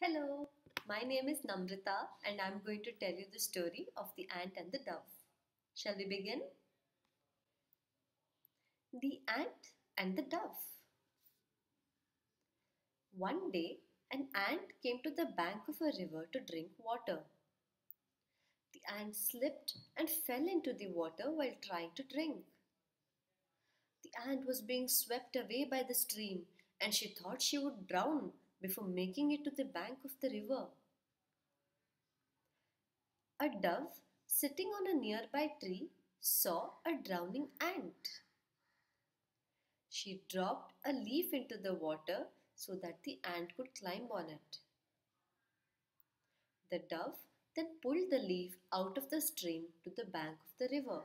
Hello, my name is Namrita and I'm going to tell you the story of the ant and the dove. Shall we begin? The ant and the dove. One day, an ant came to the bank of a river to drink water. The ant slipped and fell into the water while trying to drink. The ant was being swept away by the stream and she thought she would drown before making it to the bank of the river. A dove, sitting on a nearby tree, saw a drowning ant. She dropped a leaf into the water so that the ant could climb on it. The dove then pulled the leaf out of the stream to the bank of the river.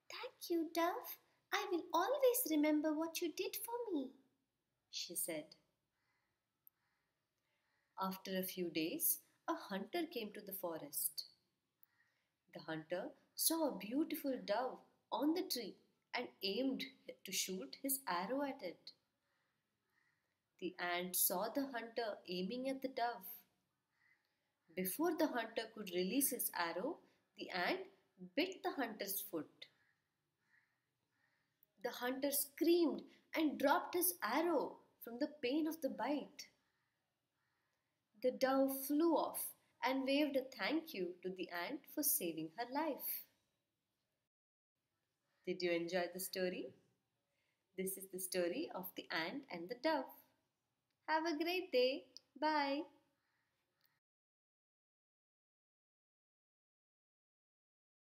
"Thank you, dove. I will always remember what you did for me," she said. After a few days, a hunter came to the forest. The hunter saw a beautiful dove on the tree and aimed to shoot his arrow at it. The ant saw the hunter aiming at the dove. Before the hunter could release his arrow, the ant bit the hunter's foot. The hunter screamed and dropped his arrow from the pain of the bite. The dove flew off and waved a thank you to the ant for saving her life. Did you enjoy the story? This is the story of the ant and the dove. Have a great day. Bye.